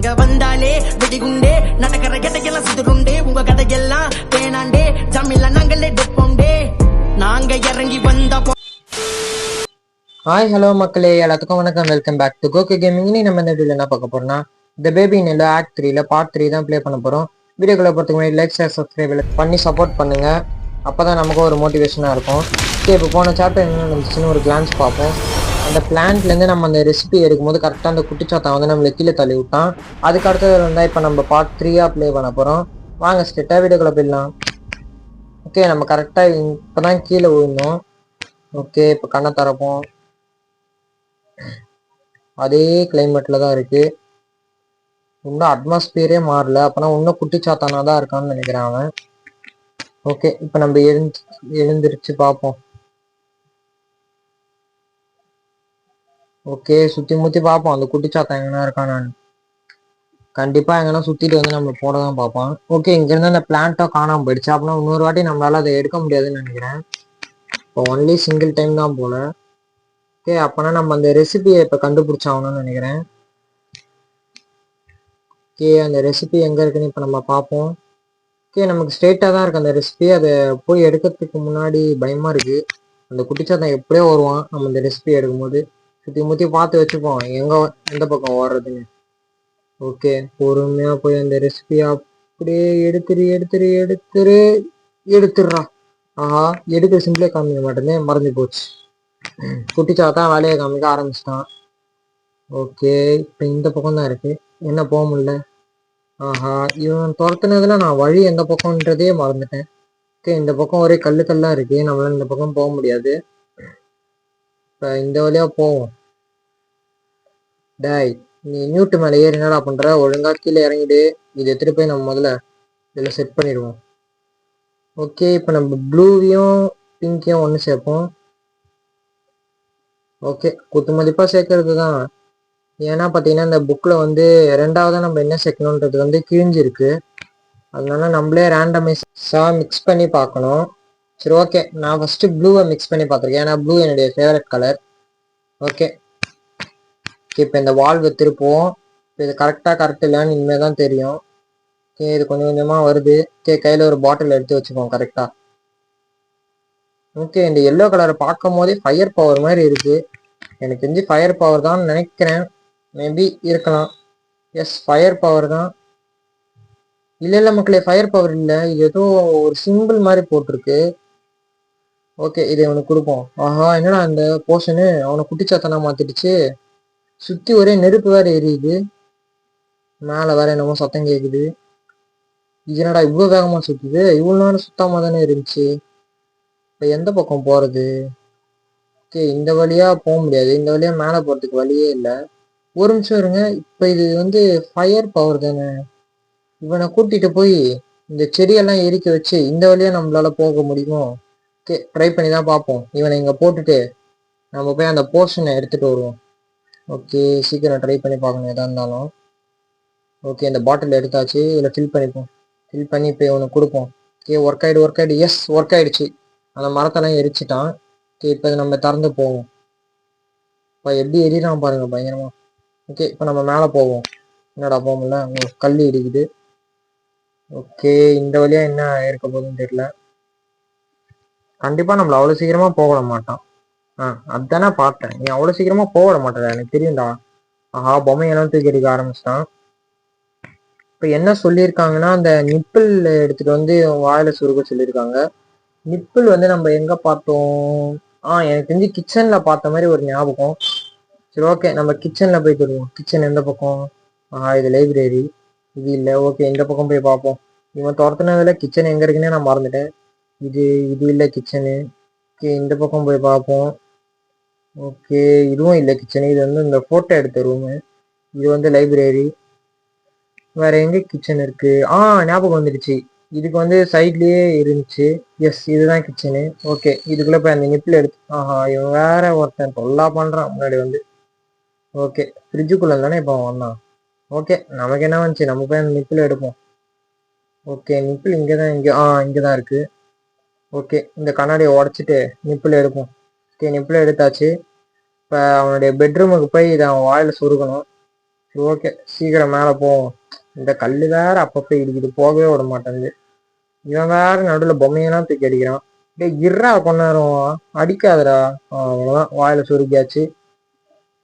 நீங்க வந்தாலே வெடிகுண்டே நடக்கிற கதையெல்லாம் சுத்துருண்டே உங்க கதையெல்லாம் தேனாண்டே ஜாமில்ல நாங்களே டெப்போண்டே நாங்க இறங்கி வந்த. ஹாய் ஹலோ மக்களே, எல்லாத்துக்கும் வணக்கம். Welcome back to Koke gaming. இனி நம்ம இந்த வீடியோல என்ன பார்க்க போறோம்னா த பேபி நெல்ல ஆக்ட் 3ல பார்ட் 3 தான் ப்ளே பண்ண போறோம். வீடியோக்குள்ள போறதுக்கு முன்னாடி லைக் ஷேர் சப்ஸ்கிரைப் பண்ணி சப்போர்ட் பண்ணுங்க. அப்பதான் நமக்கு ஒரு மோட்டிவேஷனா இருக்கும். ஓகே, இப்போ போன சாப்டர் என்ன நடந்துச்சுன்னு ஒரு கிளான்ஸ் பார்ப்போம். அந்த பிளான்ட்லேருந்து நம்ம அந்த ரெசிபி எடுக்கும்போது கரெக்டாக அந்த குட்டிச்சாத்தான் வந்து நம்மளை கீழே தள்ளி விட்டான். அதுக்கு அடுத்தது வந்தால் இப்போ நம்ம பார்ட் 3 ப்ளே பண்ண போகிறோம். வாங்க ஸ்ட்ரெயிட்டாக வீடியோக்குள்ள போயிடலாம். ஓகே, நம்ம கரெக்டாக இப்போ தான் கீழே விழுந்தோம். ஓகே, இப்போ கண்ணை திறப்போம். அதே கிளைமேட்டில் தான் இருக்குது. இன்னும் அட்மாஸ்பியரே மாறல. அப்போனா இன்னும் குட்டிச்சாத்தானா தான் இருக்கான்னு நினைக்கிறேன் அவன். ஓகே, இப்போ நம்ம எழுந்திருச்சு பார்ப்போம். ஓகே, சுற்றி முற்றி பார்ப்போம் அந்த குட்டிச்சாத்தான் எங்கன்னா இருக்கான். நான் கண்டிப்பாக எங்கன்னா சுற்றிட்டு வந்து நம்மளை போட தான் பார்ப்பான். ஓகே, இங்கேருந்து அந்த பிளான்ட்டாக காணாமல் போயிடுச்சு. அப்படின்னா இன்னொரு வாட்டி நம்மளால் அதை எடுக்க முடியாதுன்னு நினைக்கிறேன். இப்போ ஒன்லி சிங்கிள் டைம் தான் போல. ஓகே, அப்போனா நம்ம அந்த ரெசிபியை இப்போ கண்டுபிடிச்சாகணும்னு நினைக்கிறேன். ஓகே, அந்த ரெசிபி எங்கே இருக்குன்னு இப்போ நம்ம பார்ப்போம். ஓகே, நமக்கு ஸ்ட்ரெயிட்டாக தான் இருக்குது அந்த ரெசிபி. அதை போய் எடுக்கிறதுக்கு முன்னாடி பயமாக இருக்குது. அந்த குட்டிச்சாத்தான் எப்படியோ வருவான் நம்ம இந்த ரெசிபி எடுக்கும்போது. சுற்றி முற்றி பார்த்து வச்சுப்போம் எங்கே எந்த பக்கம் ஓடுறதுன்னு. ஓகே, பொறுமையாக போய் அந்த ரெசிபியை அப்படியே எடுத்துடுறா. ஆஹா, எடுக்க சிம்பிளே காமிக்க மாட்டேன்னு மறந்து போச்சு. குட்டிச்சாத்தான் வேலையை காமிக்க ஆரம்பிச்சிட்டான். ஓகே, இப்போ இந்த பக்கம் தான் இருக்குது. என்ன போக முடியல. ஆஹா, இவன் துரத்துனதுல நான் வழி எந்த பக்கம்ன்றதே மறந்துட்டேன். ஓகே, இந்த பக்கம் ஒரே கல்லா இருக்கு. நம்மளால இந்த பக்கம் போக முடியாது. இப்ப இந்த வழியா போவோம். டாய், நீ நியூட்டு மேலே ஏறி என்னடா பண்ற? ஒழுங்கா கீழே இறங்கிடு. இது எடுத்துட்டு போய் நம்ம முதல்ல இதில் செட் பண்ணிடுவோம். ஓகே, இப்போ நம்ம ப்ளூவையும் பிங்கையும் ஒன்று சேர்ப்போம். ஓகே, குத்து மதிப்பாக சேர்க்கறது தான். ஏன்னா பார்த்தீங்கன்னா இந்த புக்கில் வந்து ரெண்டாவதாக நம்ம என்ன சேர்க்கணுன்றது வந்து கிழிஞ்சிருக்கு. அதனால நம்மளே ரேண்டமைஸாக மிக்ஸ் பண்ணி பார்க்கணும். சரி, ஓகே, நான் ஃபஸ்ட்டு ப்ளூவை மிக்ஸ் பண்ணி பார்த்துருக்கேன். ஏன்னா ப்ளூ என்னுடைய ஃபேவரட் கலர். ஓகே, இப்போ இந்த வால்வு திருப்போம். இப்போ இது கரெக்ட் இல்லைன்னு இனிமேல் தான் தெரியும். ஓகே, இது கொஞ்சம் கொஞ்சமாக வருது. ஓகே, கையில் ஒரு பாட்டில் எடுத்து வச்சுப்போம் கரெக்டாக. ஓகே, இந்த எல்லோ கலரை பார்க்கும் போதே ஃபயர் பவர் மாதிரி இருக்குது. எனக்கு தெரிஞ்சு ஃபயர் பவர் தான் நினைக்கிறேன். மேபி இருக்கலாம். எஸ், ஃபயர் பவர் தான். இல்லை மக்களே, ஃபயர் பவர் இல்லை. இது ஏதோ ஒரு சிம்பிள் மாதிரி போட்டிருக்கு. ஓகே, இதை அவனுக்கு கொடுப்போம். ஆஹா, என்னடா அந்த போர்ஷனு அவனை குட்டிச்சாத்தனா மாத்திடுச்சு. சுற்றி ஒரே நெருப்பு வேற எரியுது. மேலே வேற என்னமோ சத்தம் கேட்குது. இது என்னடா இவ்வளோ வேகமாக சுற்றுது? இவ்வளோ நேரம் சுத்தாம தானே இருந்துச்சு. இப்போ எந்த பக்கம் போகிறது? ஓகே, இந்த வழியாக போக முடியாது. இந்த வழியாக மேலே போகிறதுக்கு வழியே இல்லை. ஒரு நிமிஷம் இருங்க. இப்போ இது வந்து ஃபயர் பவர் தானே. இவனை கூட்டிட்டு போய் இந்த செடியெல்லாம் எரிக்க வச்சு இந்த வழியாக நம்மளால போக முடியுமோ? ஓகே, ட்ரை பண்ணி தான் பார்ப்போம். இவனை இங்கே போட்டுட்டு நம்ம போய் அந்த போர்ஷனை எடுத்துகிட்டு வருவோம். ஓகே, சீக்கிரம் ட்ரை பண்ணி பார்க்கணும் எதாக இருந்தாலும். ஓகே, இந்த பாட்டில் எடுத்தாச்சு. இதில் ஃபில் பண்ணிப்போம். ஃபில் பண்ணி இப்போ இவனுக்கு கொடுப்போம். ஓகே, ஒர்க் ஆகிடு. எஸ், ஒர்க் ஆகிடுச்சு. அந்த மரத்தெல்லாம் எரிச்சிட்டான். ஓகே, இப்போ நம்ம திறந்து போவோம். இப்போ எப்படி எரிறான் பாருங்க, பயங்கரமா. ஓகே, இப்போ நம்ம மேலே போவோம். என்னடா போக முடியல, உங்களுக்கு கல் இடிக்குது. ஓகே, இந்த வழியா என்ன இருக்க போகுதுன்னு தெரியல. கண்டிப்பாக நம்மள அவ்வளோ சீக்கிரமாக போக விட மாட்டான். அதுதானே பார்த்தேன். நீ அவ்வளோ சீக்கிரமாக போக விட மாட்டேன், எனக்கு தெரியும்டா. ஆஹா, பொம்மையெல்லாம் தூக்கி அடிக்க ஆரம்பிச்சிட்டான். இப்போ என்ன சொல்லியிருக்காங்கன்னா அந்த நிப்பிள் எடுத்துகிட்டு வந்து வாயில் சுருக்க சொல்லியிருக்காங்க. நிப்பிள் வந்து நம்ம எங்கே பார்த்தோம்? எனக்கு தெரிஞ்சு கிச்சனில் பார்த்த மாதிரி ஒரு ஞாபகம். சரி, ஓகே, நம்ம கிச்சனில் போய் தருவோம். கிச்சன் எந்த பக்கம்? இது லைப்ரரி. இது இல்லை. ஓகே, இந்த பக்கம் போய் பார்ப்போம். இவன் துரத்துனதில் கிச்சன் எங்கே இருக்குன்னே நான் மறந்துட்டேன். இது இல்லை கிச்சனு. ஓகே, இந்த பக்கம் போய் பார்ப்போம். ஓகே, இதுவும் இல்லை கிச்சனு. இது வந்து இந்த ஃபோட்டோ எடுத்த ரூமு. இது வந்து லைப்ரரி. வேற எங்கே கிச்சன் இருக்கு? ஞாபகம் வந்துடுச்சு. இதுக்கு வந்து சைட்லேயே இருந்துச்சு. எஸ், இதுதான் கிச்சனு. ஓகே, இதுக்குள்ளே போய் அந்த நிப்பில் எடுத்து. இவன் வேற ஒருத்தன் தொல்லா பண்ணுறான் முன்னாடி வந்து. ஓகே, ஃப்ரிட்ஜுக்குள்ளே தானே இப்போ வந்தான். ஓகே, நமக்கு என்ன வந்துச்சு, நம்ம போய் அந்த நிப்பில் எடுப்போம். ஓகே, நிப்பிள் இங்கே தான் இருக்குது. ஓகே, இந்த கண்ணாடியை உடச்சிட்டு நிப்பிள் எடுப்போம். ஓகே, நிப்பிள் எடுத்தாச்சு. இப்போ அவனுடைய பெட்ரூமுக்கு போய் இதை அவன் வாயில் சுருக்கணும். ஓகே, சீக்கிரம் மேல போவோம். இந்த கல்லு வேற அப்பப்ப இடிக்குது, போகவே விட மாட்டேங்குது. இவன் வேற நடுவுல பொம்மையெல்லாம் தூக்கி அடிக்கிறான். டேய் இர்றா கொஞ்ச நேரம், அடிக்காதடா. அவ்வளவுதான், வாயில சுருக்கியாச்சு.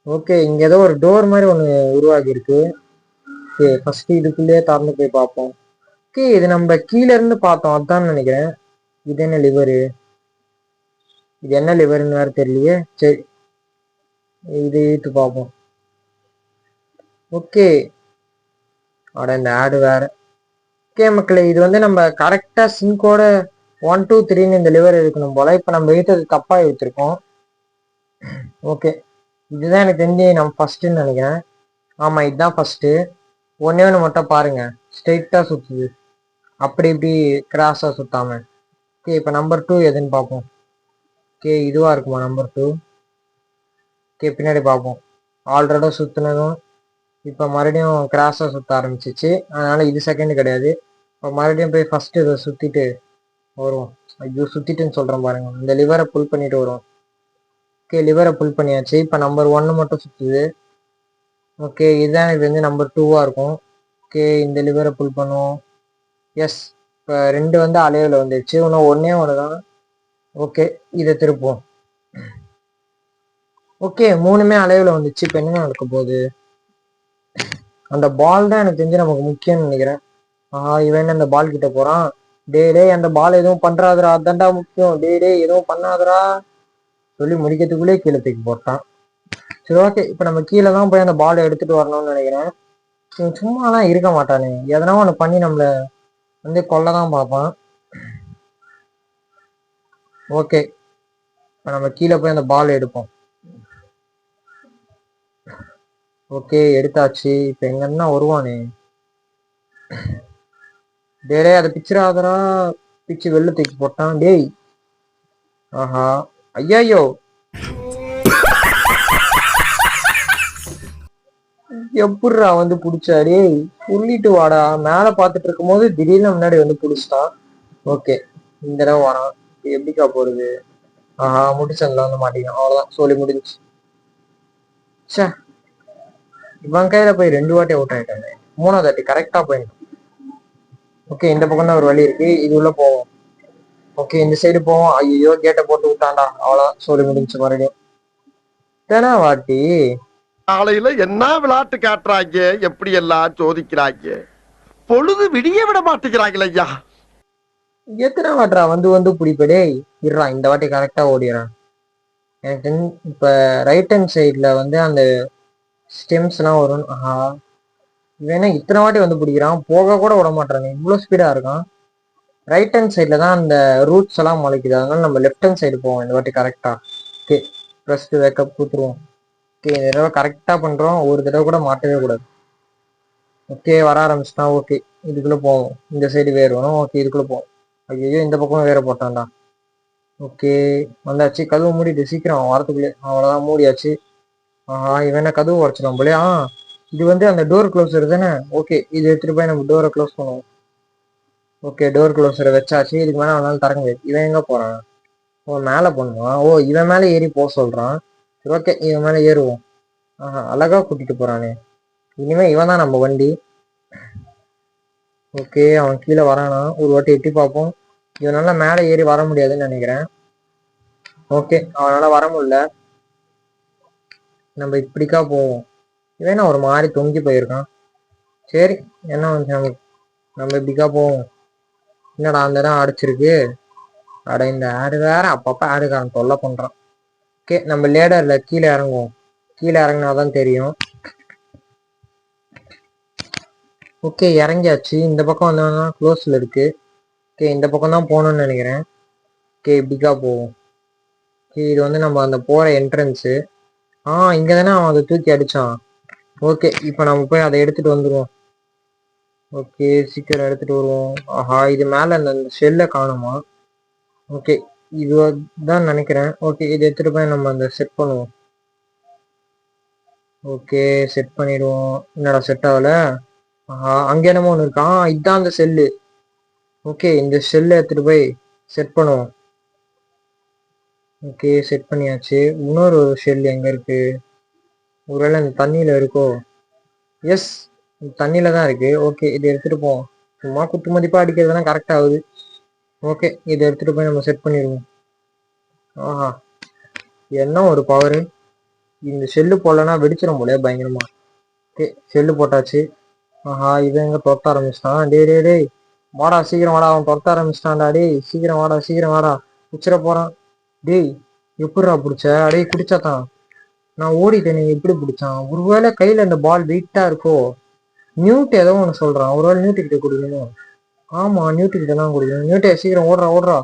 ஓகே, இங்க ஏதோ ஒரு டோர் மாதிரி ஒண்ணு உருவாகி இருக்கு. ஓகே, ஃபர்ஸ்ட் இதுக்குள்ளேயே திறந்து போய் பார்ப்போம். ஓகே, இது நம்ம கீழ இருந்து பார்த்தோம், அதான் நினைக்கிறேன். இது என்ன லிவரு? இது என்ன லிவர்னு வேற தெரியலையே. சரி, இது இழுத்து பார்ப்போம். ஓகே, அட இந்த ஆடு வேற. ஓகே மக்களே, இது வந்து நம்ம கரெக்டா சிங்கோட 1 2 3ன்னு இந்த லிவர் இருக்கணும் போல. இப்ப நம்ம எடுத்தது தப்பா எடுத்திருக்கோம். ஓகே, இதுதான் எனக்கு தெரிஞ்சு நம்ம ஃபர்ஸ்ட்னு நினைக்கிறேன். ஆமா, இதுதான் ஃபர்ஸ்ட். ஒன்னே ஒன்று மட்டும் பாருங்க, ஸ்ட்ரெயிட்டா சுத்துது, அப்படி இப்படி கிராஸா சுத்தாம. ஓகே, இப்ப நம்பர் 2 எதுன்னு பார்ப்போம். ஓகே, இதுவா இருக்குமா நம்பர் 2? ஓகே, பின்னாடி பார்ப்போம். ஆல்ரெடி சுத்துனதும் இப்போ மறுபடியும் கிராஸா சுத்த ஆரம்பிச்சிச்சு, அதனால இது செகண்ட் கிடையாது. இப்போ மறுபடியும் போய் ஃபர்ஸ்ட் இதை சுத்திட்டு வருவோம். ஐயோ, சுத்திட்டுன்னு சொல்றேன் பாருங்க. இந்த லிவரை புல் பண்ணிட்டு வருவோம். ஓகே, லிவரை புல் பண்ணியாச்சு. இப்போ நம்பர் 1 மட்டும் சுத்துது. ஓகே, இதுதான் இது வந்து நம்பர் 2வா இருக்கும். ஓகே, இந்த லிவரை புல் பண்ணுவோம். எஸ், இப்போ 2 வந்து அலைவில் வந்துடுச்சு, இன்னும் ஒன்னே ஒன்று தான். ஓகே, இதை திருப்போம். ஓகே, 3மே அலைவில் வந்துச்சு. இப்போ என்ன நடக்க போகுது? அந்த பால் தான் எனக்கு தெரிஞ்சு நமக்கு முக்கியம்னு நினைக்கிறேன். இவன் அந்த பால் கிட்ட போறான். டே அந்த பால் எதுவும் பண்றாதுரா, அதான்டா முக்கியம். டே எதுவும் பண்ணாதரா சொல்லி முடிக்கிறதுக்குள்ளே கீழே தூக்கி போட்டான். சரி, ஓகே, இப்ப நம்ம கீழே தான் போய் அந்த பால் எடுத்துட்டு வரணும்னு நினைக்கிறேன். சும்மாலாம் இருக்க மாட்டானே, எதனா ஒண்ணு பண்ணி நம்மள வந்து கொல்லதான் பார்ப்பான். ஓகே, இப்ப நம்ம கீழே போய் அந்த பால் எடுப்போம். ஓகே, எடுத்தாச்சு. இப்ப எங்கன்னா வருவானே. டே அதை பிச்சிடாதரா, பிச்சு வெளில தூக்கி போட்டான். டேய், ஆஹா, ஐயோ, எப்படிரா வந்து புடிச்சாரு? சொல்லிட்டு வாடா. மேல பாத்துட்டு இருக்கும் போது திடீர்னு முன்னாடி வந்து புடிச்சிட்டான். ஓகே, இந்த தடவை வரான். எப்படிக்கா போறது? முடிச்சதுல வந்து மாட்டிக்கான். அவ்வளவுதான், சொல்லி முடிஞ்சு. சே, இவன் கையில போய் 2 வாட்டி அவுட் ஆயிட்டானே. 3வது வாட்டி கரெக்டா போயிட்டான். ஓகே, இந்த பக்கம் தான் ஒரு வழி இருக்கு, இது உள்ள போவோம். ஓகே, இந்த சைடு போவோம். ஐயோ, கேட்டை போட்டு விட்டான்டா. அவ்வளவுதான், சொல்லி முடிஞ்சு. மறுபடியும் தானே வாட்டி. காலையில என்ன விளையாட்டு காட்டுறாங்க, எப்படி எல்லாம் சோதிக்கிறாங்க. பொழுது விடிய விட மாட்டேங்கிறாங்களே ஐயா. எத்தனை வாட்டரா வந்து வந்து பிடிப்படே. இருறான், இந்த வாட்டி கரெக்டா ஓடிறான். எனக்கு இப்ப ரைட் ஹேண்ட் சைட்ல வந்து அந்த ஸ்டெம்ஸ் எல்லாம் வரும். இவன் இத்தனை வாட்டி வந்து பிடிக்கிறான், போக கூட விட மாட்டாங்க, இவ்வளவு ஸ்பீடா இருக்கான். ரைட் ஹேண்ட் சைட்ல தான் அந்த ரூட்ஸ் எல்லாம் முளைக்குது, அதனால நம்ம லெஃப்ட் ஹேண்ட் சைடு போவோம் இந்த வாட்டி கரெக்டா. ஓகே, ஃபர்ஸ்ட் வேக்கப் கொடுத்துருவோம். ஓகே, இந்த தடவை கரெக்டா பண்றோம், ஒரு தடவை கூட மாட்டவே கூடாது. ஓகே, வர ஆரம்பிச்சுட்டான். ஓகே, இதுக்குள்ள போவோம். இந்த சைடு வேறு வரும். ஓகே, இதுக்குள்ள போவோம். ஐயோ, இந்த பக்கம் வேற போட்டான்டா. ஓகே, வந்தாச்சு. கதவு மூடிட்டு சீக்கிரம் வரத்துக்குள்ளே. அவ்வளவுதான், மூடியாச்சு. இவன் என்ன கதவு உடச்சிடும் போலே. இது வந்து அந்த டோர் க்ளோசர் தானே. ஓகே, இது எடுத்துட்டு போய் நம்ம டோரை க்ளோஸ் பண்ணுவோம். ஓகே, டோர் க்ளோசரை வச்சாச்சு. இதுக்கு மேலே அவனால திறக்க முடியாது. இவன் எங்க போறான்? மேலே பண்ணுவான். இவன் மேலே ஏறி போக சொல்றான். சரி, ஓகே, இவன் மேலே ஏறுவோம். அழகா கூட்டிட்டு போறானே. இனிமே இவன் தான் நம்ம வண்டி. ஓகே, அவன் கீழே வரானா, ஒரு வாட்டி எட்டி பார்ப்போம். இவனால மேலே ஏறி வர முடியாதுன்னு நினைக்கிறேன். ஓகே, அவனால வர முடியல. நம்ம இப்படிக்கா போவோம். இவன் ஒரு மாதிரி தொங்கி போயிருக்கான். சரி, என்ன வந்து நமக்கு, நம்ம இப்படிக்கா போவோம். என்னடா அந்த இடம் அடிச்சிருக்கு. அட, இந்த ஆடு வேற அப்பப்ப ஆடுக்காரன் தொல்லை பண்றான். ஓகே, நம்ம லேடர்ல கீழே இறங்குவோம். கீழே இறங்கினாதான் தெரியும். ஓகே, இறங்கியாச்சு. இந்த பக்கம் வந்தோம்னா க்ளோஸ்ல இருக்கு. ஓகே, இந்த பக்கம் தான் போகணும்னு நினைக்கிறேன். ஓகே, இப்படிக்கா போவோம். ஓகே, இது வந்து நம்ம அந்த போற என்ட்ரன்ஸு. இங்க தானே அவன் அதை தூக்கி அடிச்சான். ஓகே, இப்போ நம்ம போய் அதை எடுத்துட்டு வந்துடுவோம். ஓகே, சீக்கிரம் எடுத்துட்டு வருவோம். இது மேல அந்த ஷெல்லை காணுமா? ஓகே, இதுதான் நினைக்கிறேன். ஓகே, இது எடுத்துட்டு போய் நம்ம அந்த செட் பண்ணுவோம். ஓகே, செட் பண்ணிடுவோம். என்னடா செட் ஆகல? அங்க என்னமோ ஒன்று இருக்கான். இதுதான் அந்த செல்லு. ஓகே, இந்த செல்லை எடுத்துட்டு போய் செட் பண்ணுவோம். ஓகே, செட் பண்ணியாச்சு. இன்னொரு ஷெல் எங்க இருக்கு? ஒருவேளை இந்த தண்ணியில இருக்கோ? எஸ், தண்ணியில தான் இருக்கு. ஓகே, இதை எடுத்துட்டு போவோம். சும்மா குத்து மதிப்பா அடிக்கிறதுலாம் கரெக்ட் ஆகுது. ஓகே, இதை எடுத்துட்டு போய் நம்ம செட் பண்ணிடுவோம். ஆஹா, என்ன ஒரு பவரு! இந்த ஷெல்லு போடலன்னா வெடிச்சிடும் போல பயங்கரமா. ஓகே, ஷெல்லு போட்டாச்சு. ஆஹா, இவன் எங்க துரத்த ஆரம்பிச்சிட்டான். டே டே டேய், வாடா சீக்கிரம் வாடா, அவன் துரத்த ஆரம்பிச்சிட்டான்டா. டேய் சீக்கிரம் வாடா, சீக்கிரம் வாடா, பிடிச்சிட போறான். டேய், எப்படிடா பிடிச்ச? டேய் குடிச்சாதான் நான் ஓடிட்டேன். நீ எப்படி பிடிச்சான்? ஒருவேளை கையில இந்த பால் வெயிட்டா இருக்கோ? நியூட் ஏதோ ஒன்று சொல்றான். ஒருவேளை நியூட்டு கிட்ட கொடுக்கணும். ஆமா, நியூட்டு கிட்ட தான் கொடுக்கணும். நியூட்டே சீக்கிரம் ஓடுறா ஓடுறா.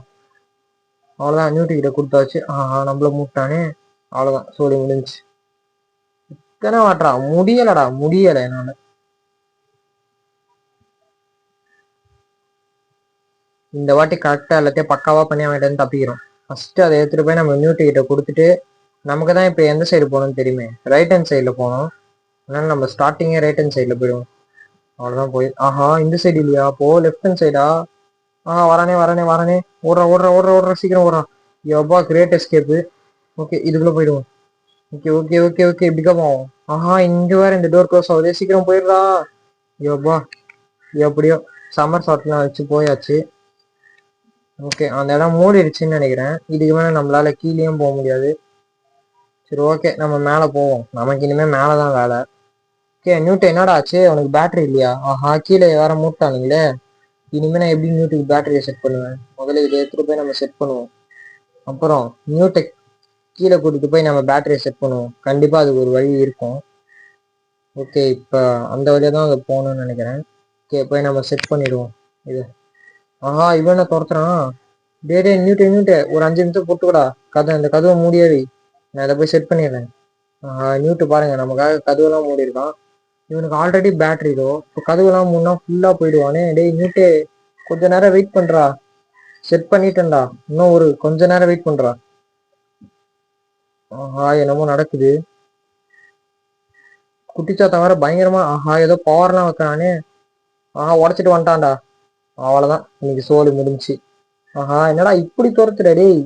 அவ்வளவுதான், நியூட்டு கிட்ட கொடுத்தாச்சு. ஆஹா, நம்மள மூட்டானே. அவ்வளவுதான், சோழி முடிஞ்சு. இத்தனை வாட்டரா? முடியலடா, முடியல என்னால. இந்த வாட்டி கரெக்டா எல்லாத்தையும் பக்காவா பண்ணி அவன் தப்பிக்கிறோம். ஃபர்ஸ்ட் அதை எடுத்துட்டு போய் நம்ம நியூட்டு கிட்ட கொடுத்துட்டு, நமக்கு தான் இப்போ எந்த சைடு போகணும்னு தெரியுமே, ரைட் ஹேண்ட் சைடில் போகணும். அதனால நம்ம ஸ்டார்டிங்கே ரைட் ஹேண்ட் சைடில் போயிடுவோம். அவ்வளோதான் போய். ஆஹா, இந்த சைடு இல்லையா? அப்போ லெஃப்ட் ஹேண்ட் சைடா? ஆஹா, வரானே வரானே வரானே. ஓடுறா ஓடுறா ஓடுறா ஓடுறா, சீக்கிரம் ஓடுறா. யோபா, கிரேட் எஸ்கேப்பு. ஓகே, இதுக்குள்ள போயிடுவோம். ஓகே ஓகே ஓகே ஓகே, இப்படிக்கா போவோம். ஆஹா, இங்க வேற இந்த டோர் க்ளோஸ் ஆகுது. சீக்கிரம் போயிடுறா. யோபா, எப்படியோ சம்மர் ஷாட்லாம் வச்சு போயாச்சு. ஓகே, அந்த இடம் மூடிடுச்சுன்னு நினைக்கிறேன். இதுக்கு மேலே நம்மளால கீழேயும் போக முடியாது. சரி, ஓகே, நம்ம மேலே போவோம். நமக்கு இனிமேல் மேலே தான் வேலை. ஓகே, நியூட்டு என்னடா ஆச்சு? உனக்கு பேட்டரி இல்லையா? ஆஹா, கீழே வேற மூட்டானுங்களே. இனிமேல் நான் எப்படி நியூட்டுக்கு பேட்டரியை செட் பண்ணுவேன்? முதல்ல இதை எடுத்துட்டு போய் நம்ம செட் பண்ணுவோம். அப்புறம் நியூட்டை கீழே கூட்டிட்டு போய் நம்ம பேட்டரியை செட் பண்ணுவோம். கண்டிப்பாக அதுக்கு ஒரு வழி இருக்கும். ஓகே, இப்போ அந்த வழியாக தான் அதை போகணும்னு நினைக்கிறேன். ஓகே, போய் நம்ம செட் பண்ணிடுவோம் இது. ஆஹா, இவன் என்ன துரத்துறான்? டே டே, நியூட்டு நியூட்டு, ஒரு 5 நிமிஷம் போட்டுக்கூடா. இந்த கதவை மூடியாவி. நான் இதை போய் செட் பண்ணிடுறேன். நியூட்டு பாருங்க, நமக்காக கதவுலாம் மூடி இருக்கான். இவனுக்கு ஆல்ரெடி பேட்டரி இதோ. இப்போ கதவுலாம் மூடினா ஃபுல்லா போயிடுவானே. டேய் நியூட்டே, கொஞ்ச நேரம் வெயிட் பண்றா. செட் பண்ணிட்டேன்டா, இன்னும் ஒரு கொஞ்ச நேரம் வெயிட் பண்றா. ஆஹா, என்னமோ நடக்குது. குட்டிச்சா தவிர பயங்கரமா. ஆஹா, ஏதோ பவர்லாம் வைக்கிறானே. ஆஹா, உடச்சிட்டு வந்துட்டான்டா. அவ்வளவுதான், இன்னைக்கு சோலி முடிஞ்சு. ஆஹா, என்னடா இப்படி துரத்துற டேய்?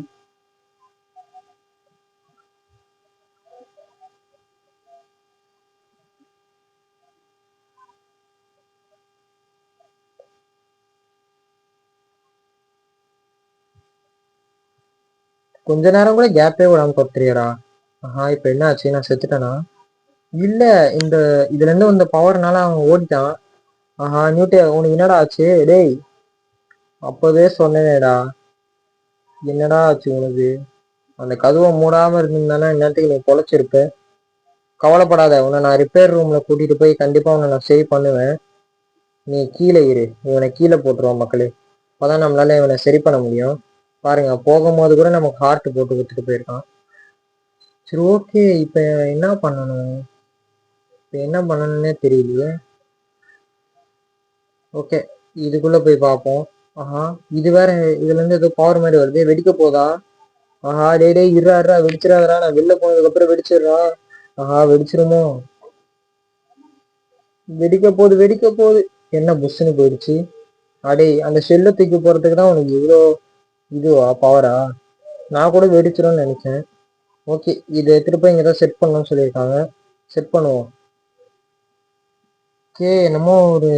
கொஞ்ச நேரம் கூட கேப்பே விடாம துரத்துறியடா. ஆஹா, இப்ப என்ன ஆச்சு? நான் செத்துட்டேனா? இல்ல, இந்த இதுல இருந்து வந்த பவர்னால அவன் ஓடிட்டான். ஆஹா, நியூட்டே, உனக்கு என்னடா ஆச்சு டேய்? அப்பவே சொன்னேனேடா. என்னடா ஆச்சு உனக்கு? அந்த கதவை மூடாம இருந்திருந்தானா இந்நேரத்துக்கு நீ பொழைச்சிருப்ப. கவலைப்படாத, உன்னை நான் ரிப்பேர் ரூம்ல கூட்டிட்டு போய் கண்டிப்பா உன்னை நான் சேவ் பண்ணுவேன். நீ கீழே இரு. இவனை கீழே போட்டுருவோம் மக்களே. அப்பதான் நம்மளால இவனை சரி பண்ண முடியும். பாருங்க, போகும்போது கூட நமக்கு ஹார்ட் போட்டு கொடுத்துட்டு போயிருக்கான். சரி, ஓகே, இப்ப என்ன பண்ணணும்? இப்ப என்ன பண்ணணும்னே தெரியலையே. ஓகே, இதுக்குள்ள போய் பார்ப்போம். ஆஹா, இது வேற. இதுல இருந்து ஏதோ பவர் மாதிரி வருது. வெடிக்க போதா? ஆஹா, டே டே, இருறா வெடிச்சிடாதரா. நான் வெளில போனதுக்கு அப்புறம் வெடிச்சிடுறா. ஆஹா, வெடிச்சிருமோ? வெடிக்க போகுது வெடிக்க போகுது. என்ன புஷ்ஷுன்னு போயிடுச்சு. அடே, அந்த ஷெல்லை தூக்கி போறதுக்கு தான் உனக்கு இவ்வளோ இதுவா பவரா? நான் கூட வெடிச்சிடும்னு நினைச்சேன். ஓகே, இதை எடுத்துட்டு போய் இங்கே தான் செட் பண்ணணும்னு சொல்லியிருக்காங்க. செட் பண்ணுவோம். ஓகே, என்னமோ ஒரு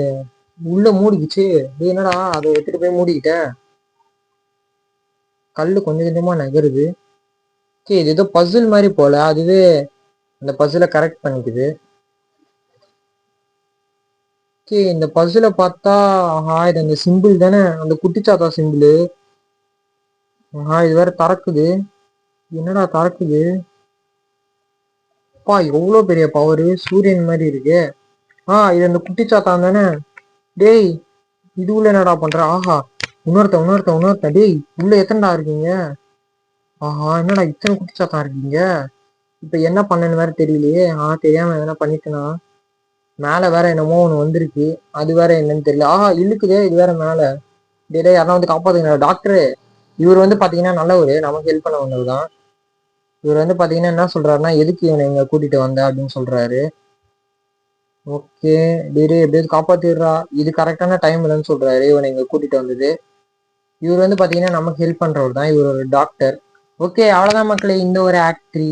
உள்ள மூடிக்குச்சு. இது என்னடா, அதை எடுத்துட்டு போய் மூடிக்கிட்டேன். கல்லு கொஞ்சம் கொஞ்சமா நகருது. ஓகே, இது ஏதோ பசில் மாதிரி போல. அதுவே அந்த பசிலை கரெக்ட் பண்ணிக்குது. ஓகே, இந்த பசிலை பார்த்தா, ஆஹா, இது அந்த சிம்பிள் தானே, அந்த குட்டிச்சாத்தா சிம்பிள். ஆஹா, இது வேற திறக்குது. என்னடா திறக்குது? அப்பா, எவ்வளோ பெரிய பவரு! சூரியன் மாதிரி இருக்கு. இது அந்த குட்டிச்சாத்தான் தானே. டேய், இது உள்ள என்னடா பண்ற? ஆஹா, இன்னொருத்த. டேய், உள்ள எத்தனைடா இருக்கீங்க? ஆஹா, என்னடா இத்தனை குட்டிச்சாத்தான் இருக்கீங்க? இப்ப என்ன பண்ணன்னு வேற தெரியலையே. தெரியாம எதனா பண்ணிட்டேனா? மேல வேற என்னமோ ஒண்ணு வந்திருக்கு. அது வேற என்னன்னு தெரியல. ஆஹா, இழுக்குதே இது வேற மேல. டேய் யாரா வந்து காப்பாத்துங்க டாக்டரு. இவர் வந்து பாத்தீங்கன்னா நல்லவரு, நமக்கு ஹெல்ப் பண்ண வந்ததுதான். இவர் வந்து பாத்தீங்கன்னா என்ன சொல்றாருன்னா, எதுக்கு இவனை இங்க கூட்டிட்டு வந்த அப்படின்னு சொல்றாரு. ஓகே, டேய் எப்படியாவது காப்பாத்திடுறா. இது கரெக்டான டைம் இல்லைன்னு சொல்றாரு இவனை இங்க கூட்டிட்டு வந்தது. இவர் வந்து பாத்தீங்கன்னா நமக்கு ஹெல்ப் பண்றவர் தான். இவர் ஒரு டாக்டர். ஓகே, அவ்வளவுதான் மக்களே. இந்த ஒரு ஆக்ட் 3.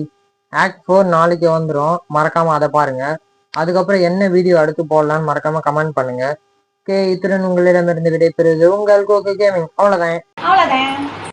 ஆக்ட் 4 நாளைக்கு வந்துடும். மறக்காம அதை பாருங்க. அதுக்கப்புறம் என்ன வீடியோ அடுத்து போடலான்னு மறக்காம கமெண்ட் பண்ணுங்க. ஓகே, இத்துடன் உங்களிடமிருந்து விடைபெறுவது உங்கள் கோகோ கேமிங். அவ்வளவுதான்.